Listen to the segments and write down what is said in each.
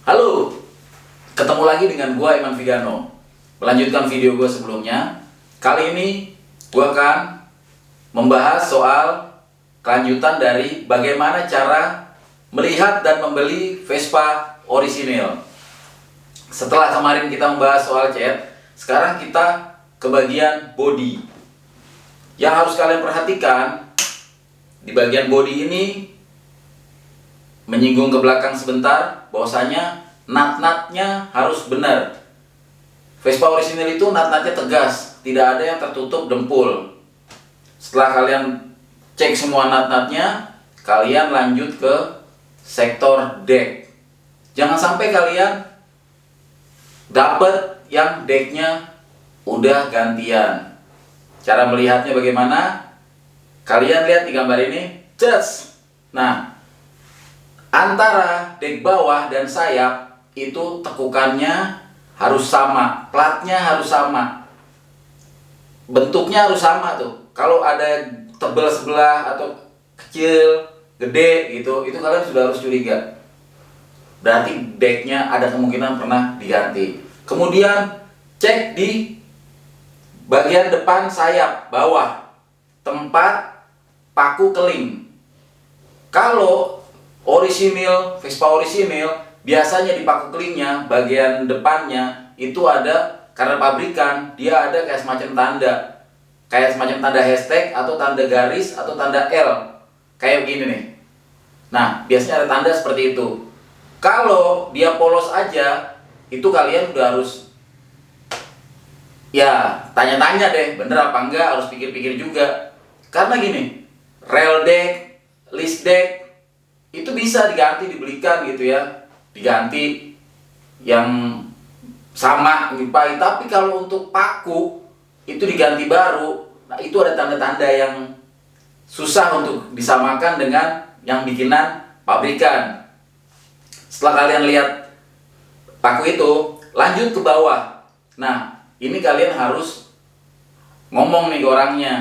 Halo, ketemu lagi dengan gua Iman Vigano. Melanjutkan video gua sebelumnya. Kali ini gua akan membahas soal kelanjutan dari bagaimana cara melihat dan membeli Vespa orisinil. Setelah kemarin kita membahas soal cat, sekarang kita ke bagian body. Yang harus kalian perhatikan, di bagian body ini menyinggung ke belakang sebentar, bahwasanya nut-nutnya harus benar. Vespa orisinil itu nut-nutnya tegas, tidak ada yang tertutup dempul. Setelah kalian cek semua nut-nutnya, kalian lanjut ke sektor deck. Jangan sampai kalian dapat yang decknya udah gantian. Cara melihatnya bagaimana? Kalian lihat di gambar ini, just. Nah, antara dek bawah dan sayap itu tekukannya harus sama, platnya harus sama, bentuknya harus sama tuh. Kalau ada tebal sebelah atau kecil, gede gitu, itu kalian sudah harus curiga. Berarti deknya ada kemungkinan pernah diganti. Kemudian cek di bagian depan sayap bawah, tempat paku keling. Kalau orisinil, Vespa orisinil, biasanya di paku kelingnya, bagian depannya itu ada, karena pabrikan, dia ada kayak semacam tanda. Kayak semacam tanda hashtag, atau tanda garis, atau tanda L. Kayak begini nih. Nah, biasanya ada tanda seperti itu. Kalau dia polos aja, itu kalian udah harus, ya, tanya-tanya deh, bener apa enggak, harus pikir-pikir juga. Karena gini, rail deck, list deck, itu bisa diganti, dibelikan gitu ya, diganti yang sama Pak. Tapi kalau untuk paku itu diganti baru, nah itu ada tanda-tanda yang susah untuk disamakan dengan yang bikinan pabrikan. Setelah kalian lihat paku itu, lanjut ke bawah. Nah, ini kalian harus ngomong nih ke orangnya,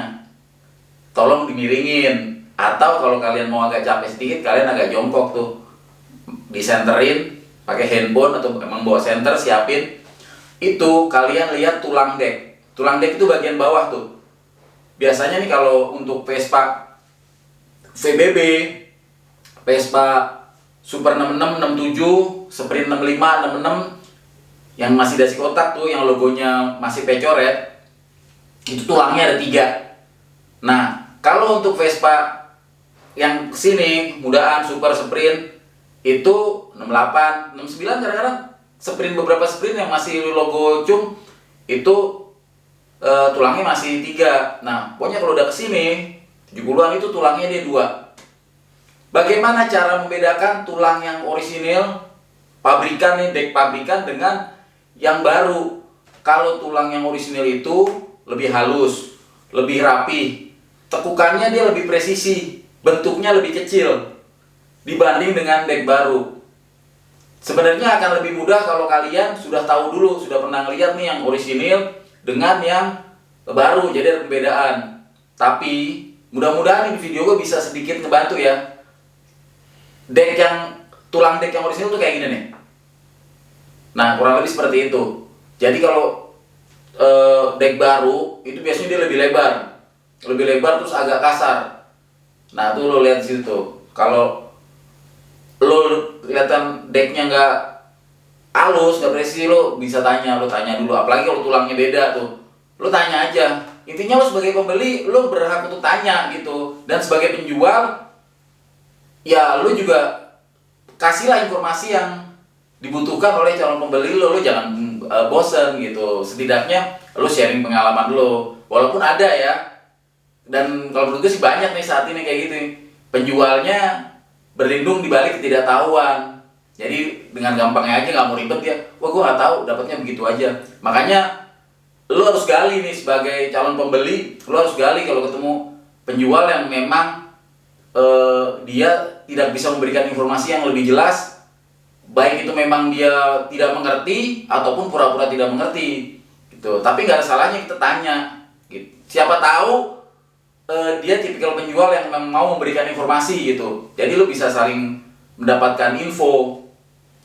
tolong dimiringin. Atau kalau kalian mau agak capek sedikit, kalian agak jongkok tuh, disenterin pakai handphone atau emang bawa senter, siapin. Itu kalian lihat tulang deck. Tulang deck itu bagian bawah tuh. Biasanya nih kalau untuk Vespa VBB, Vespa Super 66, 67, Sprint 65, 66 yang masih dasi kotak tuh, yang logonya masih pecoret, itu tulangnya ada 3. Nah, kalau untuk Vespa yang kesini, mudaan, super, sprint, itu 68, 69, kadang-kadang sprint, beberapa sprint yang masih logo cum, itu tulangnya masih 3. Nah, pokoknya kalau udah kesini, 70-an itu tulangnya dia 2. Bagaimana cara membedakan tulang yang orisinil, pabrikan nih, deck pabrikan dengan yang baru? Kalau tulang yang orisinil itu lebih halus, lebih rapi, tekukannya dia lebih presisi, bentuknya lebih kecil dibanding dengan deck baru. Sebenarnya akan lebih mudah kalau kalian sudah tahu dulu, sudah pernah lihat nih yang orisinil dengan yang baru, jadi ada perbedaan. Tapi mudah-mudahan di video gue bisa sedikit ngebantu ya. Deck yang tulang deck yang orisinil tuh kayak gini nih. Nah, kurang lebih seperti itu. Jadi kalau deck baru itu biasanya dia lebih lebar terus agak kasar. Nah, tuh lo lihat di situ. Kalau lo kelihatan decknya nggak halus, nggak presisi, lo bisa tanya dulu. Apalagi kalau tulangnya beda tuh, lo tanya aja. Intinya lo sebagai pembeli, lo berhak untuk tanya gitu. Dan sebagai penjual, ya lo juga kasihlah informasi yang dibutuhkan oleh calon pembeli lo. Lo jangan bosen gitu. Setidaknya lo sharing pengalaman lo. Walaupun ada ya. Dan kalau menurut gue sih banyak nih saat ini kayak gitu. Penjualnya berlindung di balik ketidaktahuan. Jadi dengan gampangnya aja, nggak mau ribet ya. Wah, gue nggak tahu, dapatnya begitu aja. Makanya lo harus gali nih sebagai calon pembeli. Lo harus gali kalau ketemu penjual yang memang dia tidak bisa memberikan informasi yang lebih jelas. Baik itu memang dia tidak mengerti ataupun pura-pura tidak mengerti gitu. Tapi nggak ada salahnya kita tanya gitu. Siapa tahu dia tipikal penjual yang memang mau memberikan informasi gitu. Jadi lo bisa saling mendapatkan info,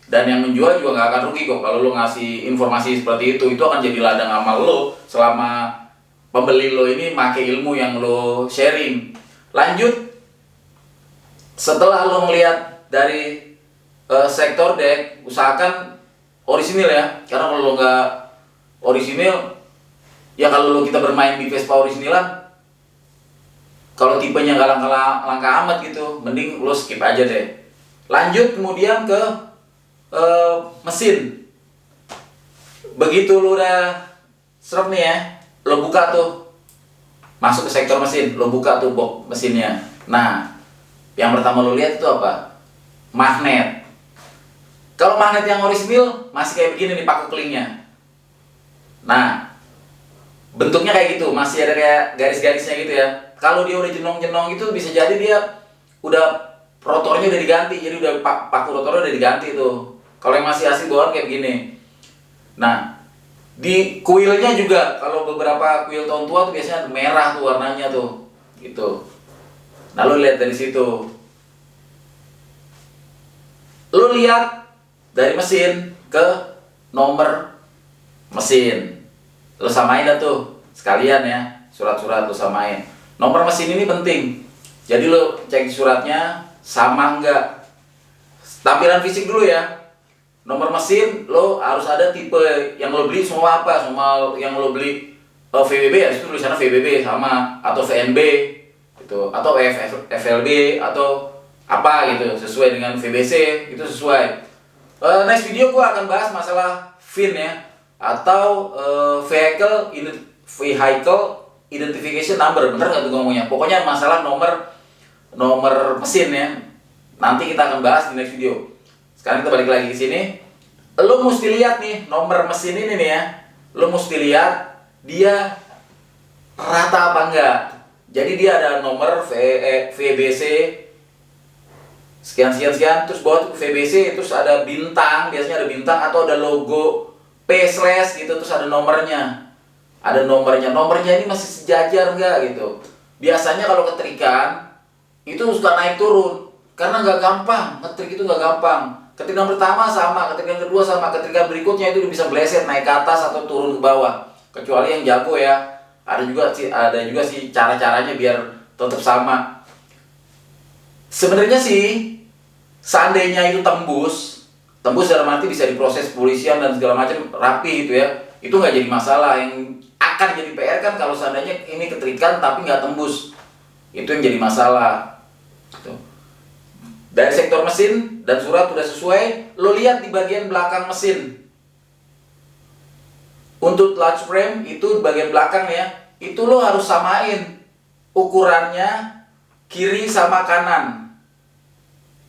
dan yang menjual juga nggak akan rugi kok kalau lo ngasih informasi seperti itu. Itu akan jadi ladang amal lo selama pembeli lo ini pakai ilmu yang lo sharing. Lanjut, setelah lo melihat dari sektor deck, usahakan orisinil ya, karena kalau lo nggak orisinil, ya kalau lo kita bermain di Vespa orisinilan, kalau tipenya nggak langka amat gitu, mending lo skip aja deh. Lanjut kemudian ke mesin. Begitu lo udah serap nih ya, lo buka tuh, masuk ke sektor mesin, lo buka tuh box mesinnya. Nah, yang pertama lo lihat itu apa? Magnet. Kalau magnet yang orisinil masih kayak begini nih paku kelingnya. Nah, bentuknya kayak gitu, masih ada kayak garis-garisnya gitu ya. Kalau dia udah jenong-jenong itu bisa jadi dia udah rotornya udah diganti, jadi udah paku rotornya udah diganti tuh. Kalau yang masih asli bawaan kayak begini. Nah, di kuilnya juga, kalau beberapa kuil tahun tua tuh biasanya merah tuh warnanya tuh, gitu. Nah, lo lihat dari situ. Lo lihat dari mesin ke nomor mesin. Lo samain dah tuh sekalian ya, surat-surat lo samain. Nomor mesin ini penting. Jadi lo cek suratnya sama enggak. Tampilan fisik dulu ya. Nomor mesin lo harus ada tipe yang lo beli semua apa, semua yang lo beli VBB ya, itu tulisannya VBB sama, atau VNB gitu, atau FLB atau apa gitu, sesuai dengan VBC itu sesuai. Next video gua akan bahas masalah VIN ya, atau vehicle identification number, bener nggak tuh ngomongnya? Pokoknya masalah nomor mesin ya. Nanti kita akan bahas di next video. Sekarang kita balik lagi ke sini. Lo mesti lihat nih nomor mesin ini nih ya. Lo mesti lihat dia rata apa enggak. Jadi dia ada nomor VBC sekian sekian sekian, terus bawah tuh VBC, terus ada bintang, biasanya ada bintang atau ada logo P slash gitu, terus ada nomornya. Ada nomornya. Nomornya ini masih sejajar enggak gitu. Biasanya kalau ketrikan itu suka naik turun. Karena nggak gampang, ngetrik itu nggak gampang. Ketikan pertama sama, ketikan kedua sama, ketikan berikutnya itu bisa meleset naik ke atas atau turun ke bawah. Kecuali yang jago ya, ada juga sih cara-caranya biar tetap sama. Sebenarnya sih, seandainya itu tembus dalam arti bisa diproses kepolisian dan segala macam rapi gitu ya, itu nggak jadi masalah. Yang akan jadi PR kan kalau seandainya ini ketrikan tapi nggak tembus, itu yang jadi masalah. Gitu. Dari sektor mesin dan surat udah sesuai, lo lihat di bagian belakang mesin. Untuk clutch frame itu bagian belakang ya, itu lo harus samain ukurannya kiri sama kanan.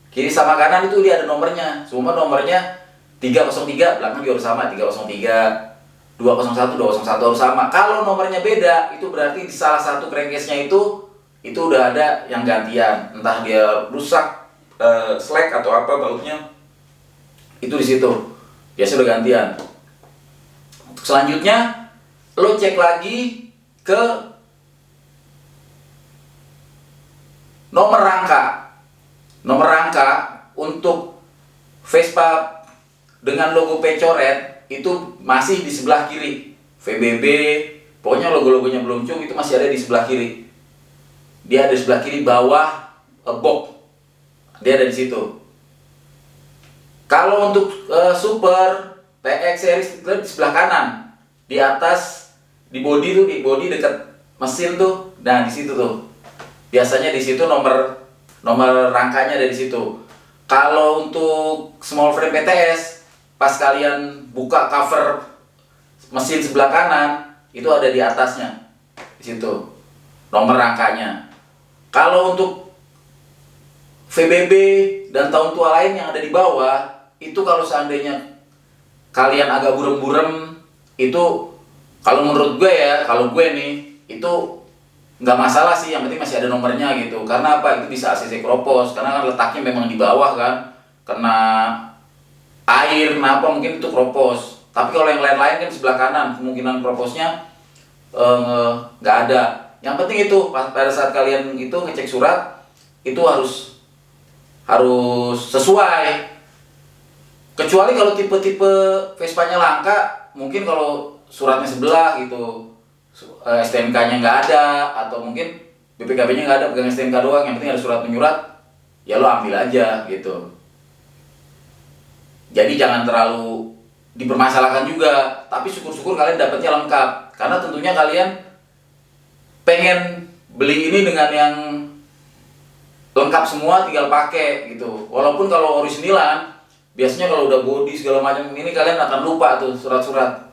Kiri sama kanan itu dia ada nomornya. Semua nomornya 303, belakang juga harus sama, 303, 201, 201 harus sama. Kalau nomornya beda, itu berarti di salah satu crankcase-nya itu udah ada yang gantian. Entah dia rusak, slack atau apa bautnya, itu di situ biasa udah gantian. Untuk selanjutnya lo cek lagi ke nomor rangka untuk Vespa dengan logo P coret itu masih di sebelah kiri. VBB, pokoknya logo-logonya belum cung, itu masih ada di sebelah kiri. Dia ada di sebelah kiri bawah box. Dia ada di situ. Kalau untuk Super TX series itu di sebelah kanan, di atas, di bodi dekat mesin tuh. Nah di situ tuh. Biasanya di situ nomor rangkanya ada di situ. Kalau untuk small frame PTS, pas kalian buka cover mesin sebelah kanan, itu ada di atasnya, di situ nomor rangkanya. Kalau untuk VBB dan tahun tua lain yang ada di bawah, itu kalau seandainya kalian agak burem-burem, itu kalau menurut gue ya, kalau gue nih, itu nggak masalah sih, yang penting masih ada nomornya gitu. Karena apa? Itu bisa ACC kropos, karena kan letaknya memang di bawah kan, kena air, kenapa mungkin itu kropos. Tapi kalau yang lain-lain kan sebelah kanan, kemungkinan kroposnya nggak ada. Yang penting itu pada saat kalian itu ngecek surat itu harus sesuai. Kecuali kalau tipe-tipe Vespanya langka, mungkin kalau suratnya sebelah gitu, STNK-nya nggak ada, atau mungkin BPKB-nya nggak ada, pegang STNK doang, yang penting ada surat menyurat, ya lo ambil aja gitu. Jadi jangan terlalu dipermasalahkan juga, tapi syukur-syukur kalian dapatnya lengkap, karena tentunya kalian pengen beli ini dengan yang lengkap semua, tinggal pakai gitu. Walaupun kalau originalan, biasanya kalau udah body segala macam ini kalian akan lupa tuh surat-surat.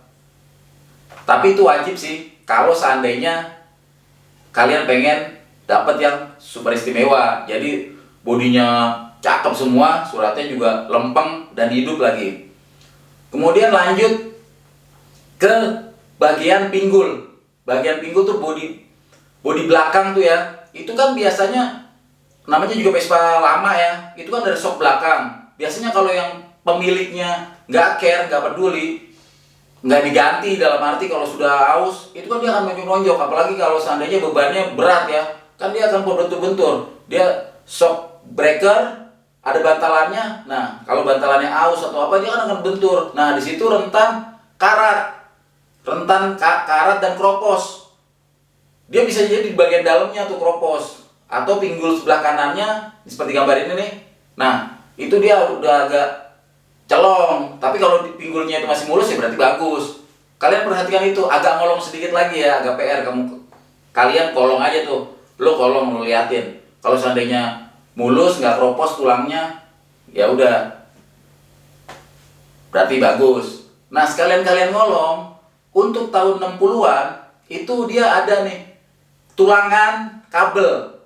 Tapi itu wajib sih kalau seandainya kalian pengen dapat yang super istimewa. Jadi bodinya cakep semua, suratnya juga lempeng dan hidup lagi. Kemudian lanjut ke bagian pinggul. Bagian pinggul tuh bodi belakang tuh ya. Itu kan biasanya namanya juga Vespa lama ya. Itu kan dari sok belakang. Biasanya kalau yang pemiliknya nggak care, nggak peduli, nggak diganti, dalam arti kalau sudah aus, itu kan dia akan menonjok. Apalagi kalau seandainya bebannya berat ya, kan dia akan berbentur-bentur. Dia shock breaker, ada bantalannya. Nah, kalau bantalannya aus atau apa, dia kan akan bentur. Nah, di situ rentan karat dan kropos. Dia bisa jadi di bagian dalamnya tuh kropos, atau pinggul sebelah kanannya seperti gambar ini nih. Nah, itu dia udah agak celong. Tapi kalau di pinggulnya itu masih mulus ya berarti bagus. Kalian perhatikan itu, agak ngolong sedikit lagi ya, agak PR. Kalian kolong aja tuh, lo kolong, lo liatin. Kalau seandainya mulus, nggak kropos tulangnya, ya udah, berarti bagus. Nah, sekalian kalian ngolong, untuk tahun 60-an itu dia ada nih tulangan kabel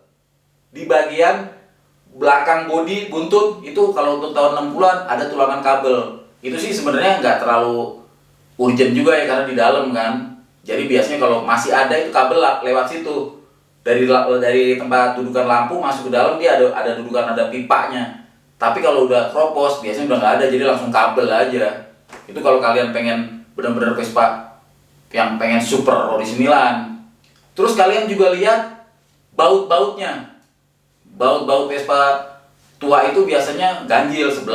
di bagian belakang bodi buntut. Itu kalau untuk tahun 60-an ada tulangan kabel. Itu sih sebenarnya nggak terlalu urgent juga ya, karena di dalam kan. Jadi biasanya kalau masih ada itu kabel lewat situ. Dari tempat dudukan lampu masuk ke dalam, dia ada dudukan, ada pipanya. Tapi kalau udah kropos biasanya udah nggak ada, jadi langsung kabel aja. Itu kalau kalian pengen benar-benar Vespa yang pengen super originalan. Terus kalian juga lihat baut-bautnya. Baut Vespa tua itu biasanya ganjil 11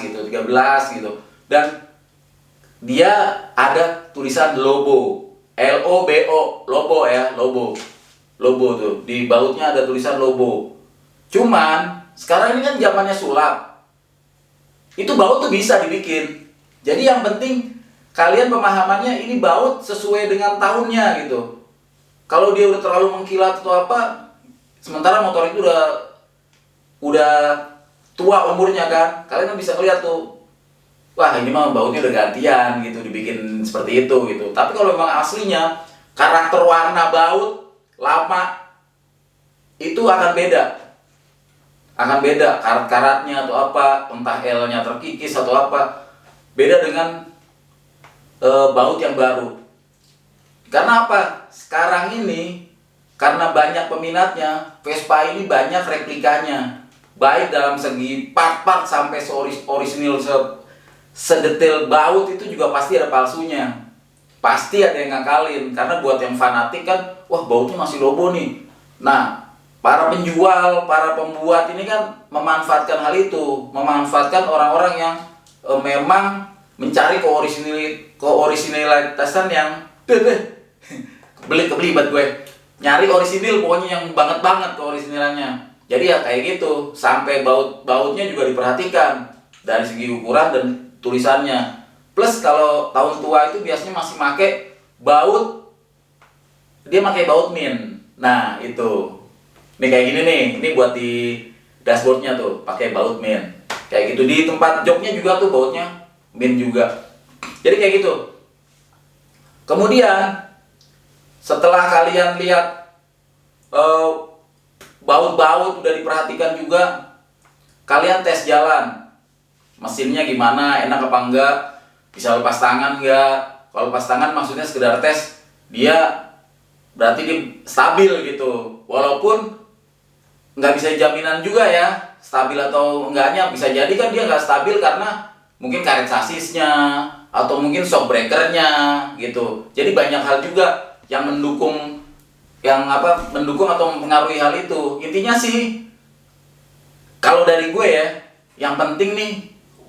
gitu, 13 gitu. Dan dia ada tulisan Lobo, Lobo, Lobo ya, Lobo tuh, di bautnya ada tulisan Lobo. Cuman sekarang ini kan zamannya sulap. Itu baut tuh bisa dibikin. Jadi yang penting kalian pemahamannya ini baut sesuai dengan tahunnya gitu. Kalau dia udah terlalu mengkilat atau apa, sementara motor itu udah tua umurnya kan, kalian bisa ngeliat tuh, wah ini mah bautnya udah gantian gitu, dibikin seperti itu gitu. Tapi kalau memang aslinya karakter warna baut lama itu akan beda karat-karatnya atau apa, entah L-nya terkikis atau apa, beda dengan baut yang baru. Karena apa? Sekarang ini karena banyak peminatnya, Vespa ini banyak replikanya, baik dalam segi part-part sampai orisinil sedetail baut itu juga pasti ada palsunya. Pasti ada yang ngakalin, karena buat yang fanatik kan, wah bautnya masih Lobo nih. Nah, para penjual, para pembuat ini kan memanfaatkan hal itu, memanfaatkan orang-orang yang memang mencari keorisinalitasan yang kebeli buat gue. Nyari orisinil pokoknya yang banget keorisinalannya. Jadi ya kayak gitu, sampai bautnya juga diperhatikan dari segi ukuran dan tulisannya. Plus kalau tahun tua itu biasanya masih make baut, dia pakai baut min. Nah itu, nih kayak gini nih, ini buat di dashboardnya tuh pakai baut min. Kayak gitu, di tempat joknya juga tuh bautnya min juga. Jadi kayak gitu. Kemudian setelah kalian lihat baut-baut udah diperhatikan juga, kalian tes jalan, mesinnya gimana, enak apa enggak, bisa lepas tangan enggak. Kalau lepas tangan maksudnya sekedar tes, dia berarti dia stabil gitu. Walaupun nggak bisa jaminan juga ya, stabil atau enggaknya. Bisa jadi kan dia nggak stabil karena mungkin karet sasisnya atau mungkin shock breakernya gitu. Jadi banyak hal juga yang mendukung mendukung atau mempengaruhi hal itu. Intinya sih kalau dari gue ya, yang penting nih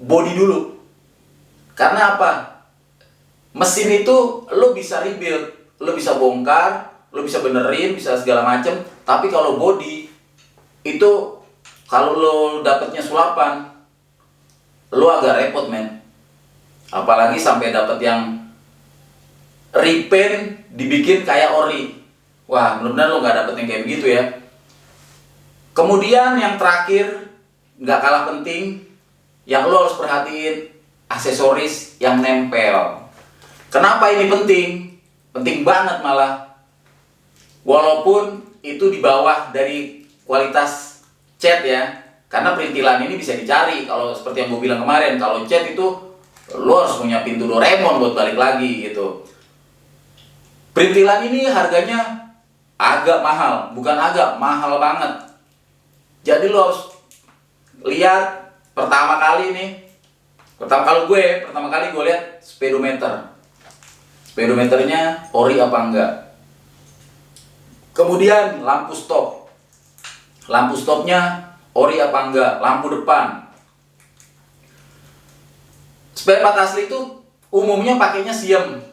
body dulu. Karena apa? Mesin itu lo bisa rebuild, lo bisa bongkar, lo bisa benerin, bisa segala macem. Tapi kalau body itu, kalau lo dapetnya sulapan, lo agak repot men. Apalagi sampai dapet yang repaint dibikin kayak ori. Wah, mudah-mudahan lo nggak dapet yang kayak begitu ya. Kemudian yang terakhir, nggak kalah penting, yang lo harus perhatiin, aksesoris yang nempel. Kenapa ini penting? Penting banget malah. Walaupun itu di bawah dari kualitas cat ya, karena perintilan ini bisa dicari. Kalau seperti yang gue bilang kemarin, kalau cat itu lo harus punya pintu Doraemon buat balik lagi gitu. Perintilan ini harganya agak mahal, bukan agak, mahal banget. Jadi lo harus lihat pertama kali gue lihat speedometer. Speedometernya ori apa enggak. Kemudian lampu stop. Lampu stopnya ori apa enggak, lampu depan. Spare part asli itu umumnya pakainya Siem,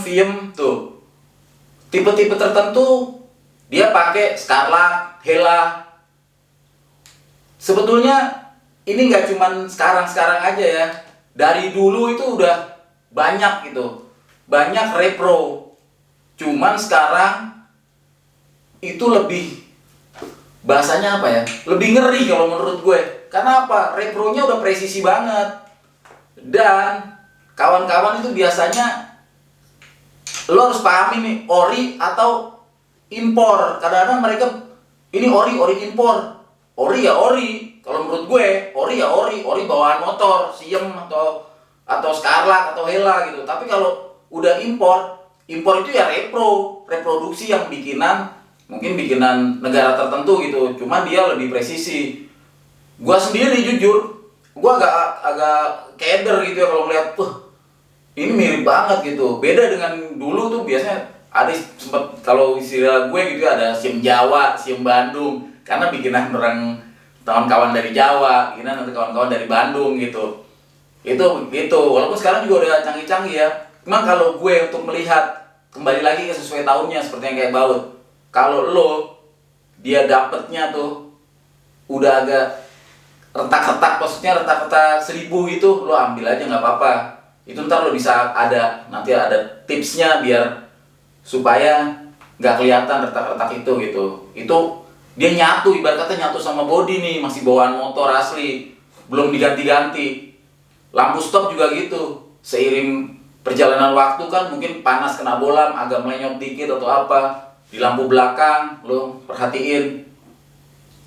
Viem tuh. Tipe-tipe tertentu dia pakai Scarlett, Hella. Sebetulnya ini nggak cuman sekarang aja ya. Dari dulu itu udah banyak gitu. Banyak repro. Cuman sekarang itu lebih, bahasanya apa ya? Lebih ngeri kalau menurut gue. Karena apa? Repronya udah presisi banget. Dan kawan-kawan itu biasanya, lo harus pahami nih, ori atau impor. Kadang-kadang mereka ini ori impor. Ori ya ori. Kalau menurut gue, ori ya ori bawaan motor, Siem atau Scarlett atau Hella gitu. Tapi kalau udah impor itu ya reproduksi yang mungkin bikinan negara tertentu gitu. Cuma dia lebih presisi. Gua sendiri jujur, gua agak keder gitu ya kalau melihat, ini mirip banget gitu. Beda dengan dulu tuh biasanya ada sempet, kalau istilah gue gitu ada Siem Jawa, Siem Bandung, karena bikinan orang kawan-kawan dari Jawa, bikinan nanti kawan-kawan dari Bandung gitu. Itu gitu. Walaupun sekarang juga udah canggih-canggih ya. Cuma kalau gue untuk melihat kembali lagi ke sesuai tahunnya, seperti yang kayak baut. Kalau dia dapetnya tuh udah agak retak-retak, maksudnya retak-retak 1000 gitu, lo ambil aja nggak apa-apa. Itu ntar lo bisa nanti ada tipsnya biar supaya nggak kelihatan retak-retak itu gitu. Itu dia nyatu, ibarat kata nyatu sama body nih, masih bawaan motor asli, belum diganti-ganti. Lampu stop juga gitu, seiring perjalanan waktu kan mungkin panas kena bolam, agak melenyok dikit atau apa. Di lampu belakang lo perhatiin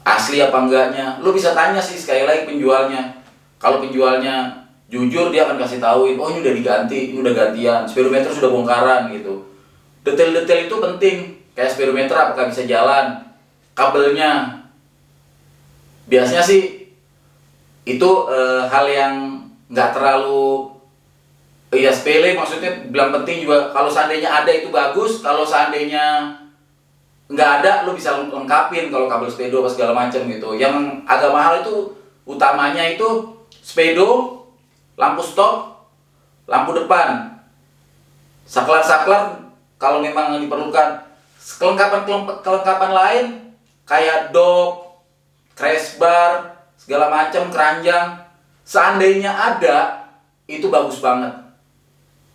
asli apa enggaknya. Lo bisa tanya sih sekali lagi penjualnya. Kalau penjualnya jujur, dia akan kasih tauin, oh ini udah diganti, ini udah gantian, speedometer sudah bongkaran gitu. Detail-detail itu penting. Kayak speedometer apakah bisa jalan, kabelnya. Biasanya sih itu hal yang nggak terlalu sepele, maksudnya bilang penting juga. Kalau seandainya ada itu bagus, kalau seandainya nggak ada, lo bisa lengkapin kalau kabel speedo apa segala macam gitu. Yang agak mahal itu utamanya itu speedo, lampu stop, lampu depan, saklar kalau memang diperlukan. Kelengkapan lain kayak dok, crash bar, segala macam, keranjang, seandainya ada itu bagus banget,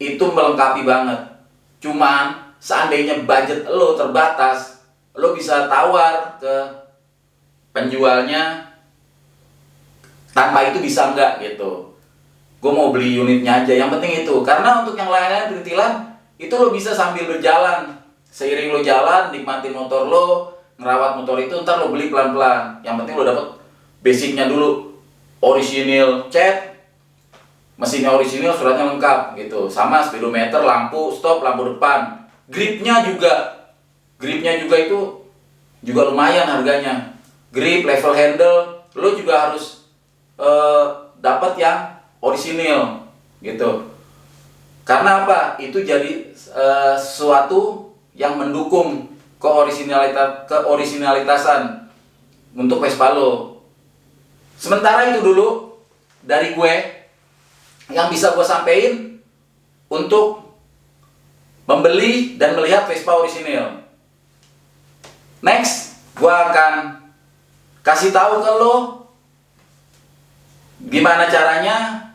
itu melengkapi banget. Cuman seandainya budget lo terbatas, lo bisa tawar ke penjualnya, tanpa itu bisa nggak gitu. Gue mau beli unitnya aja, yang penting itu. Karena untuk yang lain-lain perintilan itu lo bisa sambil berjalan, seiring lo jalan nikmatin motor lo, ngerawat motor itu, ntar lo beli pelan-pelan. Yang penting lo dapet basicnya dulu, orisinil cat, mesinnya orisinil, suratnya lengkap gitu, sama speedometer, lampu stop, lampu depan. Gripnya juga itu juga lumayan harganya. Grip, level handle, lo juga harus dapat yang orisinil gitu. Karena apa? Itu jadi sesuatu yang mendukung keorisinalitasan untuk Vespa lo. Sementara itu dulu dari gue yang bisa gue sampein untuk membeli dan melihat Vespa orisinil. Next, gue akan kasih tahu ke lo gimana caranya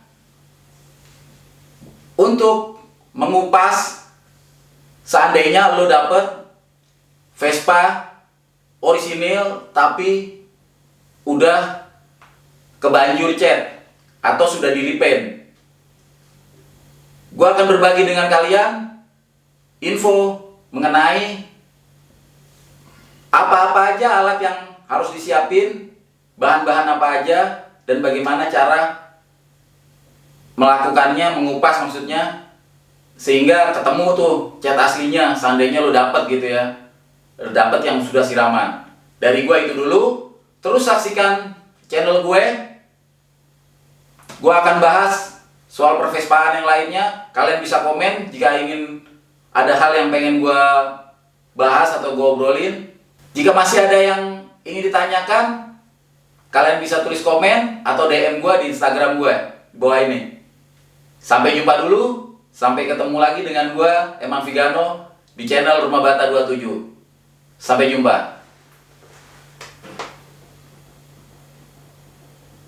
untuk mengupas seandainya lo dapet Vespa orisinil tapi udah kebanjur cat atau sudah di repaint. Gue akan berbagi dengan kalian info mengenai apa-apa aja alat yang harus disiapin, bahan-bahan apa aja, dan bagaimana cara melakukannya, mengupas maksudnya, sehingga ketemu tuh cat aslinya seandainya lo dapet gitu ya, dapet yang sudah siraman. Dari gue itu dulu, terus saksikan channel gue akan bahas soal pervespaan yang lainnya. Kalian bisa komen jika ingin ada hal yang pengen gue bahas atau gue obrolin. Jika masih ada yang ingin ditanyakan, kalian bisa tulis komen atau DM gue di Instagram gue di bawah ini. Sampai jumpa dulu, sampai ketemu lagi dengan gue, Eman Vigano, di channel Rumah Bata 27. Sampai jumpa.